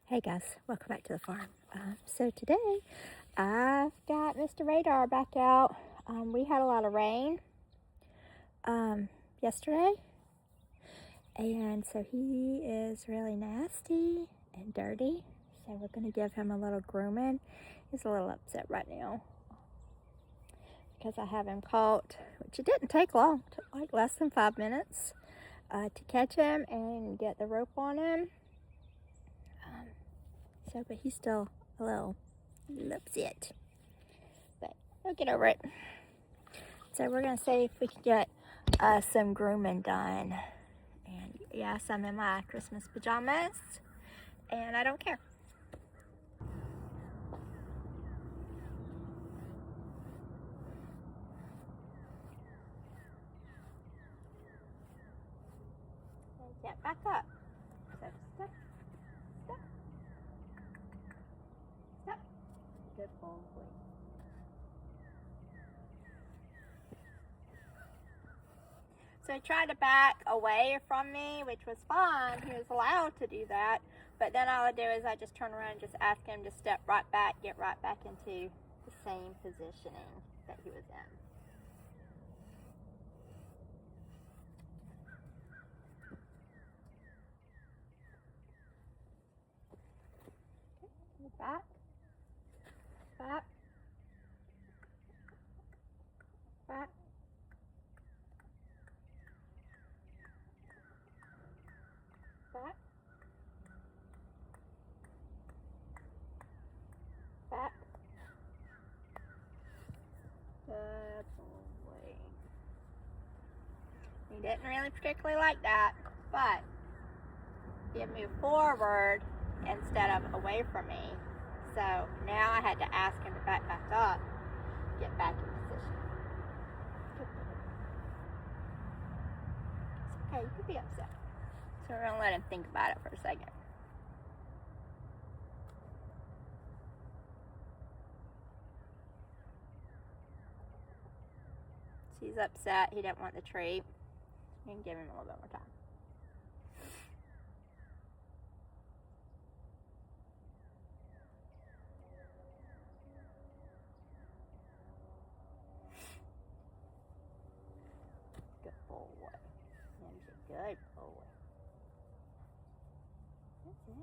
Hey guys, welcome back to the farm. So today I've got Mr. Radar back out. We had a lot of rain yesterday, and so he is really nasty and dirty. So we're going to give him a little grooming. He's a little upset right now because I have him caught, which it didn't take long, it took like less than 5 minutes to catch him and get the rope on him. But he's still a little upset. But he'll get over it. So we're gonna see if we can get some grooming done. And yes, I'm in my Christmas pajamas, and I don't care. And get back up. So step, step, step. Good boy. So he tried to back away from me, which was fine. He was allowed to do that. But then all I do is I just turn around and just ask him to step right back, get right back into the same positioning that he was in. Back, back, back, back, back. Good boy. He didn't really particularly like that, but he had moved forward instead of away from me. So now I had to ask him to back up, get back in position. It's okay, you could be upset. So we're gonna let him think about it for a second. So he's upset, he didn't want the treat. You can give him a little bit more time. Good boy. He's a good boy. That's it.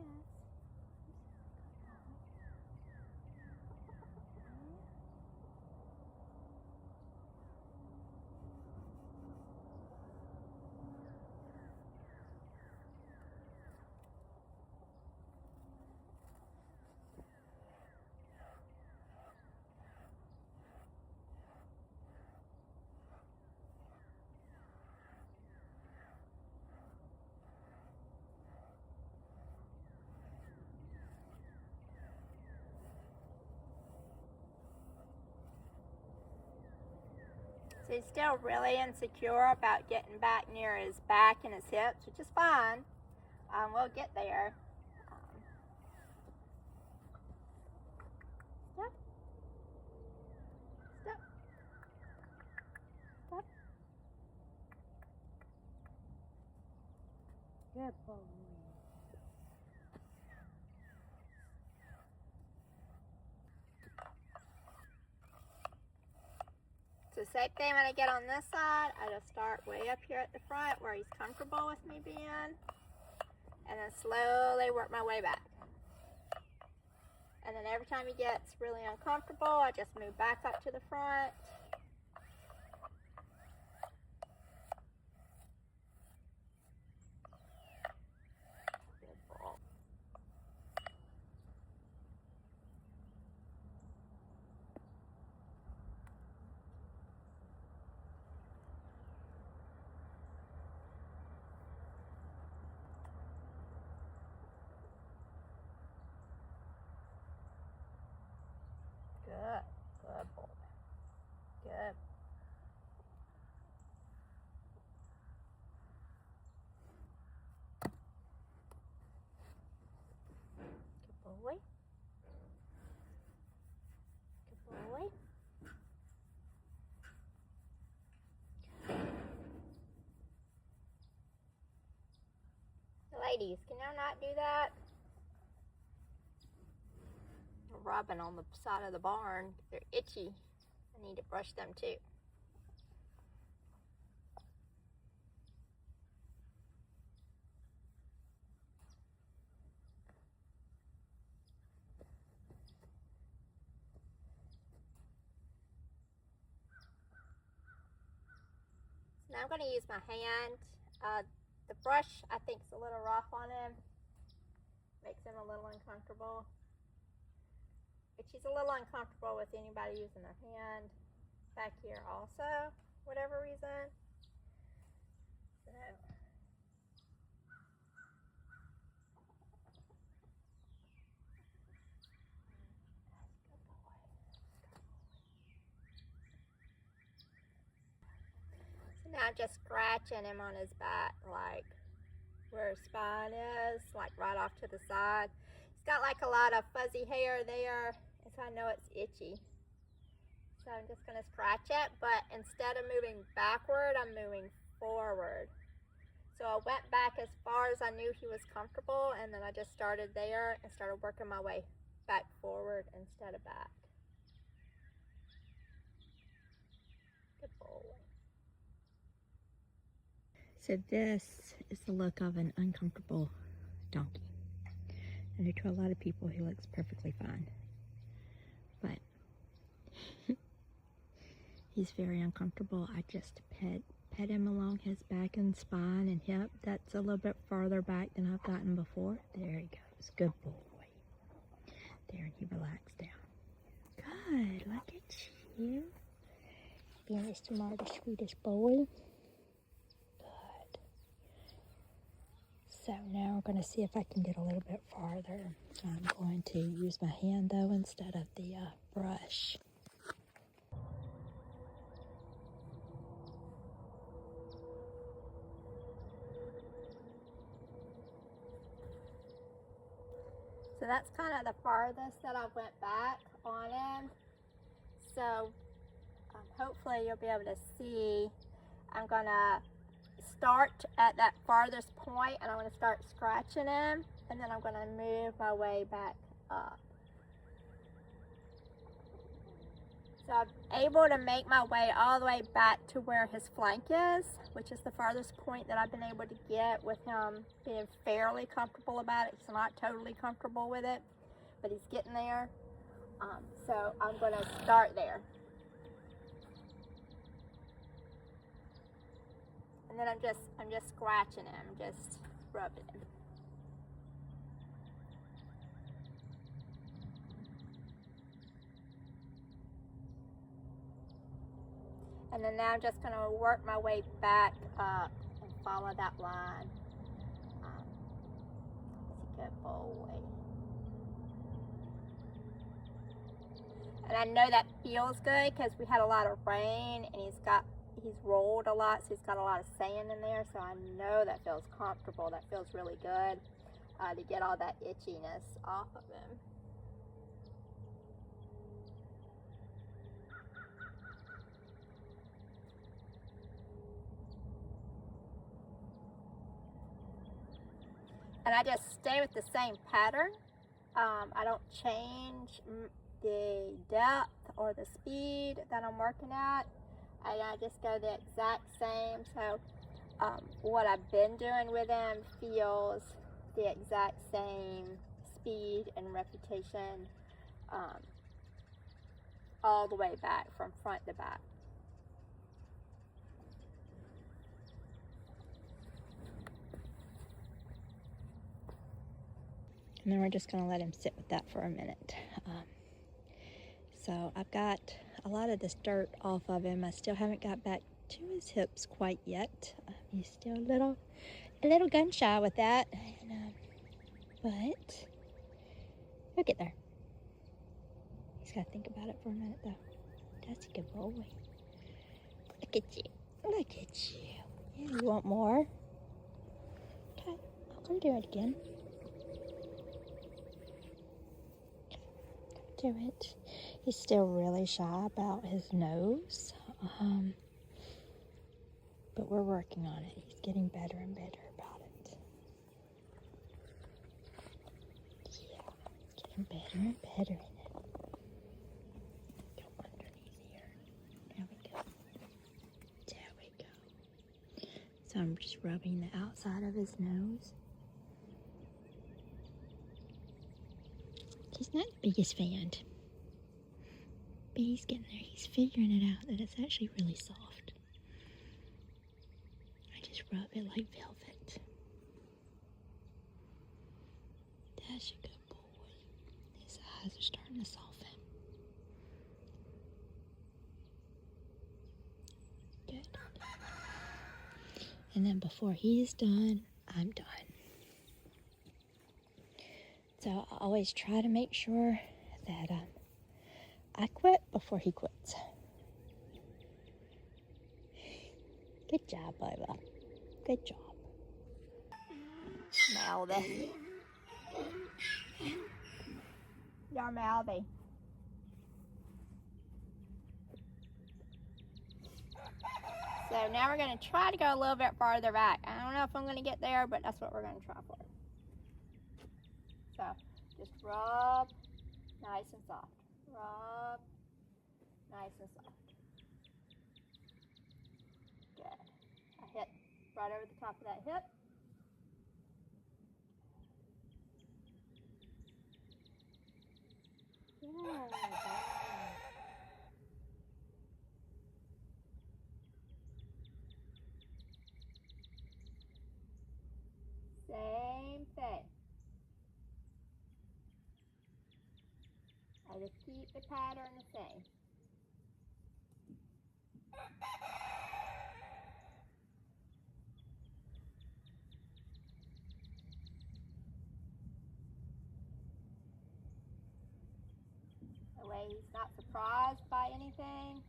So he's still really insecure about getting back near his back and his hips, which is fine. We'll get there. Step. Step. Step. Good boy. So same thing when I get on this side, I just start way up here at the front where he's comfortable with me being, and then slowly work my way back. And then every time he gets really uncomfortable, I just move back up to the front. Good boy. Good. Good boy. Good. Good boy. Good boy. Ladies, can y'all not do that? rubbing on the side of the barn. They're itchy. I need to brush them too. Now I'm going to use my hand. The brush, I think, is a little rough on him. Makes him a little uncomfortable. But she's a little uncomfortable with anybody using their hand back here also, whatever reason. So. Now I'm just scratching him on his back, like where his spine is, like right off to the side. He's got like a lot of fuzzy hair there, and so I know it's itchy. So I'm just gonna scratch it, but instead of moving backward, I'm moving forward. So I went back as far as I knew he was comfortable, and then I just started there and started working my way back forward instead of back. Good boy. So this is the look of an uncomfortable donkey. I know to a lot of people he looks perfectly fine, but he's very uncomfortable. I just pet him along his back and spine and hip. That's a little bit farther back than I've gotten before. There he goes. Good boy. There, and he relaxed down. Good. Look at you. Being the smartest, sweetest boy. So now we're going to see if I can get a little bit farther. I'm going to use my hand though instead of the brush. So that's kind of the farthest that I went back on him. So hopefully you'll be able to see. I'm going to start at that farthest point, and I'm going to start scratching him, and then I'm going to move my way back up. So I'm able to make my way all the way back to where his flank is, which is the farthest point that I've been able to get with him being fairly comfortable about it. He's not totally comfortable with it, but he's getting there. So I'm going to start there. And then I'm just scratching him, just rubbing him. And then now I'm just going to work my way back up and follow that line. He's a good boy. And I know that feels good because we had a lot of rain, and he's rolled a lot, so he's got a lot of sand in there, so I know that feels comfortable. That feels really good to get all that itchiness off of him. And I just stay with the same pattern. I don't change the depth or the speed that I'm working at. And I just go the exact same. So what I've been doing with him feels the exact same speed and repetition all the way back from front to back. And then we're just going to let him sit with that for a minute. So I've got a lot of this dirt off of him. I still haven't got back to his hips quite yet. He's still a little gun shy with that. And, but he'll get there. He's got to think about it for a minute though. That's a good boy. Look at you. Look at you. Yeah, you want more? Okay, I'm going to do it again. Do it. He's still really shy about his nose, but we're working on it. He's getting better and better about it. Yeah, getting better and better in it. Just rubbing the outside of his nose. He's not the biggest fan, but he's getting there. He's figuring it out that it's actually really soft. I just rub it like velvet. That's a good boy. His eyes are starting to soften. Good. And then before he's done, I'm done. So I always try to make sure that I quit before he quits. Good job, Bubba. Good job. Mouthy. You're mouthy. So now we're going to try to go a little bit farther back. I don't know if I'm going to get there, but that's what we're going to try for. So just rub nice and soft. Rub nice and soft. Good. I hit right over the top of that hip. Yeah. Same thing. I just keep the pattern the same. That way he's not surprised by anything.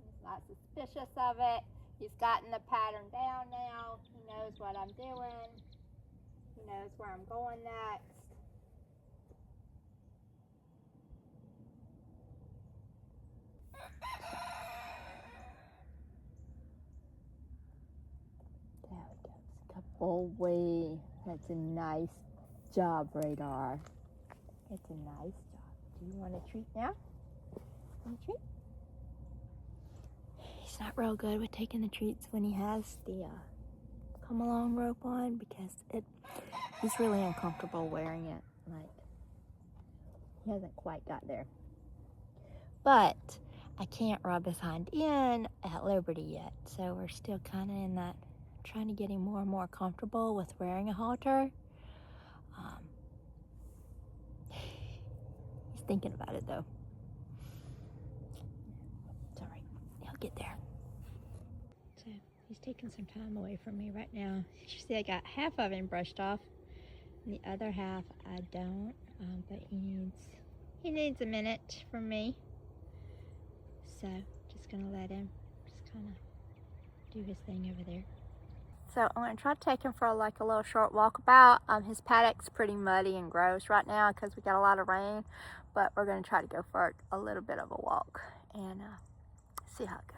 He's not suspicious of it. He's gotten the pattern down now. He knows what I'm doing. He knows where I'm going next. There we go. Good boy. That's a nice job, Radar. It's a nice job. Do you want a treat now? Want a treat? He's not real good with taking the treats when he has the come along rope on because he's really uncomfortable wearing it. Like, he hasn't quite got there. But I can't rub his hind end at Liberty yet, so we're still kind of in that, trying to get him more and more comfortable with wearing a halter. He's thinking about it though. It's all right, he'll get there. So he's taking some time away from me right now. You see I got half of him brushed off, and the other half I don't, but he needs a minute from me. So just gonna let him just kind of do his thing over there. So I'm gonna try to take him for a little short walkabout. His paddock's pretty muddy and gross right now because we got a lot of rain, but we're gonna try to go for a little bit of a walk and see how it goes.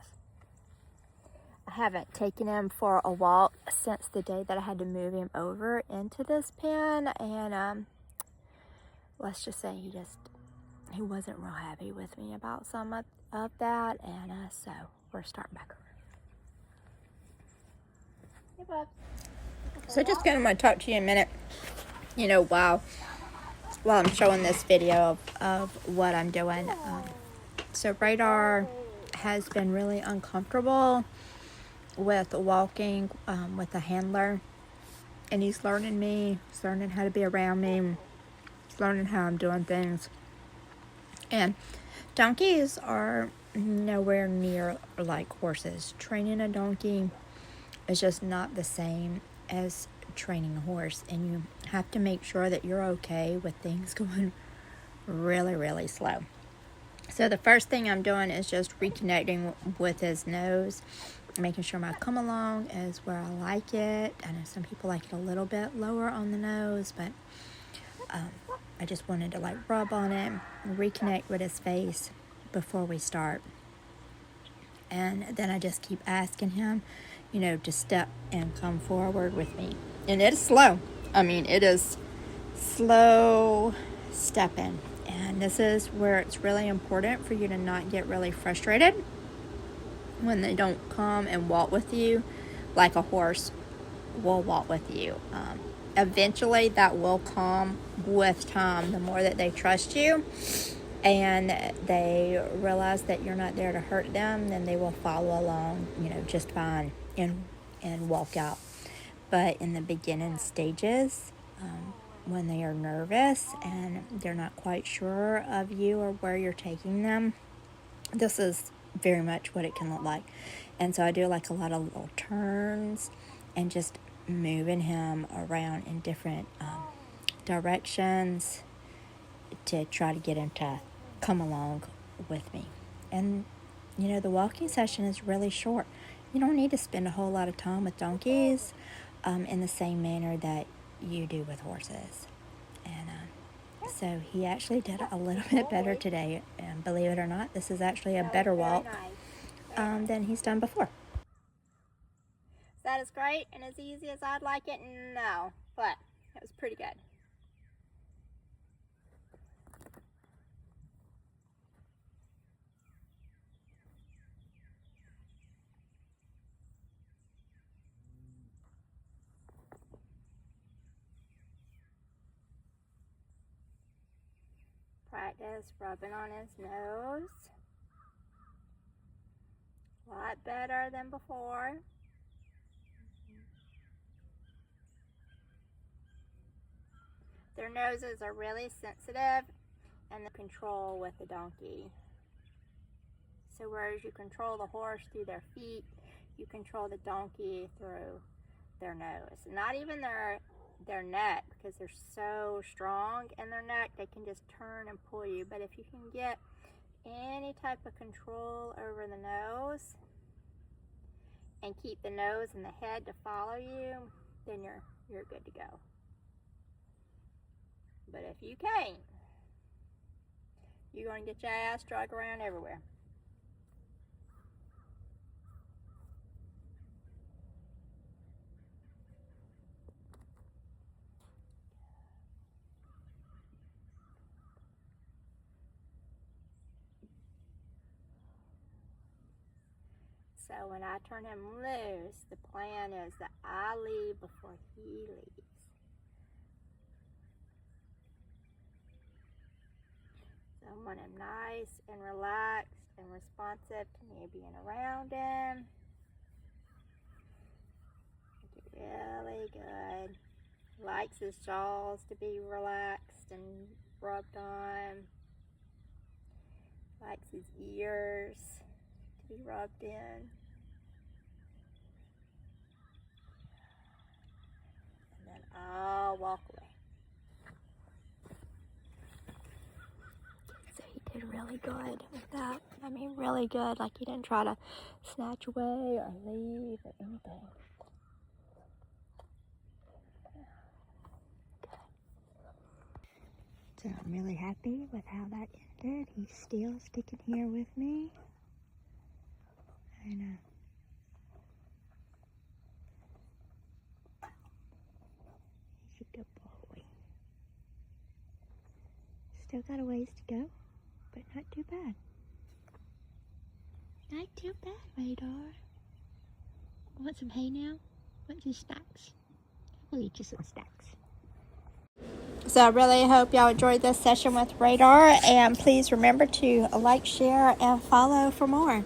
I haven't taken him for a walk since the day that I had to move him over into this pen, and let's just say he wasn't real happy with me about some of that, and so we're starting back over. Hey, bub. So just gonna talk to you a minute, while I'm showing this video of what I'm doing. So Radar has been really uncomfortable with walking with a handler, and he's learning how to be around me, he's learning how I'm doing things. And donkeys are nowhere near like horses. Training a donkey is just not the same as training a horse, and you have to make sure that you're okay with things going really, really slow. So the first thing I'm doing is just reconnecting with his nose, making sure my come along is where I like it. I know some people like it a little bit lower on the nose, but I just wanted to rub on it, reconnect with his face before we start. And then I just keep asking him, to step and come forward with me. And it's slow. It is slow stepping. And this is where it's really important for you to not get really frustrated when they don't come and walk with you like a horse will walk with you. Eventually that will come with time. The more that they trust you and they realize that you're not there to hurt them, then they will follow along, just fine and walk out. But in the beginning stages, when they are nervous and they're not quite sure of you or where you're taking them, this is very much what it can look like. And so I do like a lot of little turns and just moving him around in different directions to try to get him to come along with me. And the walking session is really short. You don't need to spend a whole lot of time with donkeys in the same manner that you do with horses. And so he actually did a little bit better today. And believe it or not, this is actually a better walk than he's done before. Is that as great and as easy as I'd like it? No, but it was pretty good. Practice rubbing on his nose. A lot better than before. Their noses are really sensitive and the control with the donkey. So whereas you control the horse through their feet, you control the donkey through their nose. Not even their neck, because they're so strong in their neck, they can just turn and pull you. But if you can get any type of control over the nose and keep the nose and the head to follow you, then you're good to go. But if you can't, you're going to get your ass dragged around everywhere. So when I turn him loose, the plan is that I leave before he leaves. So I want him nice and relaxed and responsive to me being around him. Make it really good. Likes his jaws to be relaxed and rubbed on. Likes his ears to be rubbed in. And then I'll walk away. So he did really good with that. I mean, really good. Like he didn't try to snatch away or leave or anything. So I'm really happy with how that ended. He's still sticking here with me. And he's a good boy. Still got a ways to go, but not too bad. Not too bad, Radar. Want some hay now? Want some snacks? We'll eat you some snacks. So I really hope y'all enjoyed this session with Radar, and please remember to like, share, and follow for more.